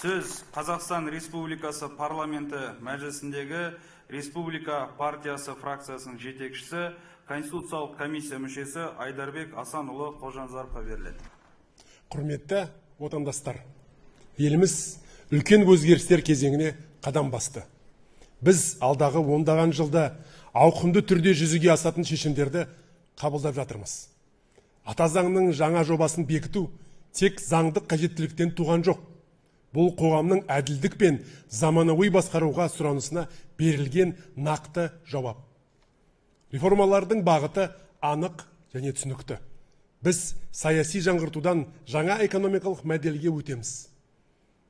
Сөз Қазақстан Республикасы парламенті мәжілісіндегі Республика партиясы фракциясының жетекшісі, Конституциялық комиссия мүшесі Айдарбек Асанұлы Қожанзаровқа беріледі. Құрметті отандастар, еліміз үлкен өзгерістер кезеңіне қадам басты. Біз алдағы ондаған жылда ауқымды түрде жүзеге асатын шешімдерді қабылдап жатырмыз. Ата заңның жаңа жобасын бекіту тек заңдық қажеттіліктен туған жоқ. Бұл қоғамның әділдік пен заманауи басқаруға сұранысына берілген нақты жауап. Реформалардың бағыты анық және түсінікті. Біз саяси жаңғыртудан жаңа экономикалық моделге өтеміз.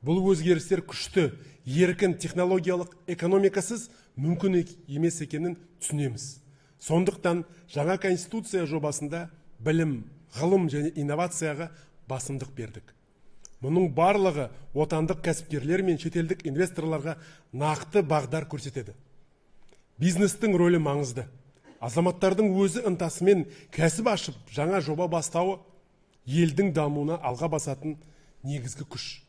Бұл өзгерістер күшті, еркін технологиялық экономикасыз мүмкін емес екенін түсінеміз. Сондықтан жаңа конституция жобасында білім, ғылым және инновацияға басымдық бердік. Мұның барлығы отандық кәсіпкерлер мен шетелдік инвесторларға нақты бағдар көрсетеді. Бизнестің рөлі маңызды. Азаматтардың өзі ынтасымен кәсіп ашып, жаңа жоба бастауы елдің дамуына алға басатын негізгі күш.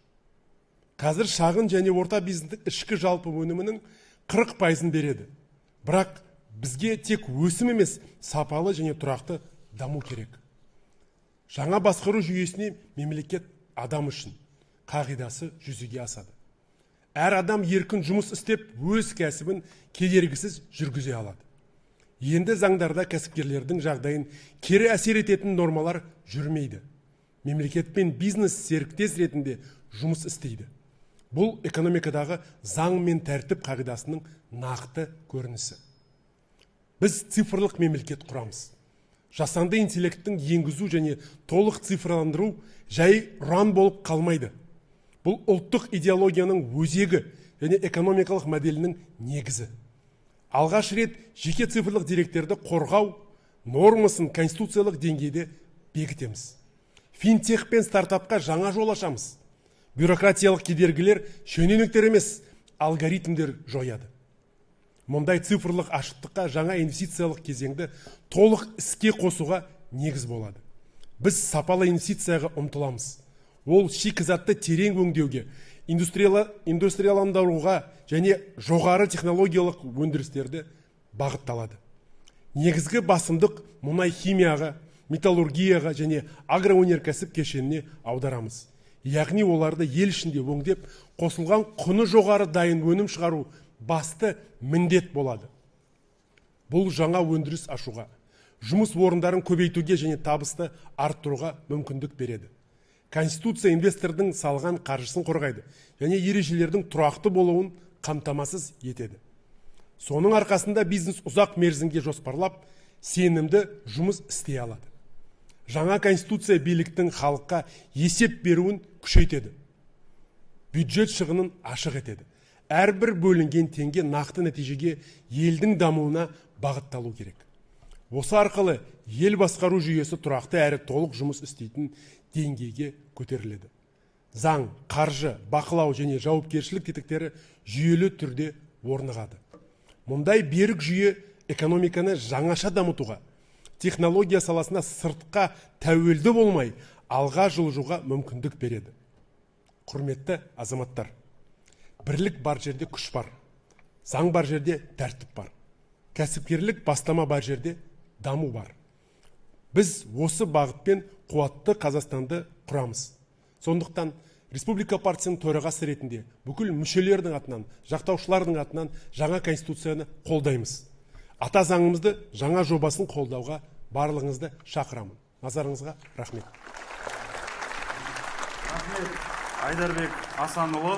Қазір шағын және орта бизнестің ішкі жалпы өнімінің 40% береді. Бірақ бізге тек өсім емес, сапалы және тұрақты даму керек. Жаңа басқару жүйесіне мемлекет адам үшін қағидасы жүзеге асады. Әр адам еркін жұмыс істеп, өз кәсібін кедергісіз жүргізе алады. Енді заңдарда кәсіпкерлердің жағдайын кері әсер ететін нормалар жүрмейді. Мемлекет пен бизнес серіктес ретінде жұмыс істейді. Бұл экономикадағы заң мен тәртіп қағидасының нақты көрінісі. Біз цифрлық мемлекет құрамыз. Жасанды интеллекттің енгізу және толық цифрландыру жай ұран болып қалмайды. Бұл ұлттық идеологияның өзегі және экономикалық моделінің негізі. Алғаш рет жеке цифрлық деректерді қорғау нормасын конституциялық деңгейде бекітеміз. Финтех пен стартапқа жаңа жол ашамыз. Бюрократиялық кедергілер шенеуніктер емес, алгоритмдер жояды. Мұндай цифрлық ашықтыққа жаңа инвестициялық кезеңді толық іске қосуға негіз болады. Біз сапалы инвестицияға ұмтыламыз. Ол шикізатты терең өңдеуге, индустрияландыруға және жоғары технологиялық өндірістерді бағытталады. Негізгі басымдық мұнай химияға, металлургияға және агроөнеркәсіп кешеніне аударамыз. Яғни оларды ел ішінде өңдеп, қосылған құны жоғары дайын өнім шығару басты міндет болады. Бұл жаңа өндіріс ашуға, жұмыс орындарын көбейтуге және табысты арттыруға мүмкіндік береді. Конституция инвестордың салған қаржысын қорғайды және ережелердің тұрақты болуын қамтамасыз етеді. Соның арқасында бизнес ұзақ мерзімге жоспарлап, сенімді жұмыс істей алады. Жаңа конституция биліктің халыққа есеп беруін күшейтеді. Бюджет шығынын ашық етеді. Әрбір бөлінген теңге нақты нәтижеге, елдің дамуына бағытталу керек. Осы арқылы ел басқару жүйесі тұрақты әрі толық жұмыс істейтін деңгейге көтеріледі. Заң, қаржы, бақылау және жауапкершілік тетіктері жүйелі түрде орнығады. Мұндай берік жүйе экономиканы жаңаша дамытуға, технология саласына сыртқа тәуелді болмай, алға жылжуға мүмкіндік береді. Құрметті азаматтар, бірлік бар жерде күш бар, заң бар жерде тәртіп бар, кәсіпкерлік бастама бар жерде даму бар. Біз осы бағытпен қуатты Қазақстанды құрамыз. Сондықтан Республика партиясының төрағасы ретінде бүкіл мүшелердің атынан, жақтаушылардың атынан жаңа конституцияны қолдаймыз. Ата заңымызды жаңа жобасын қолдауға барлығыңызды шақырамын. Назарыңызға рахмет. Рахмет, Айдарбек Асанұлы.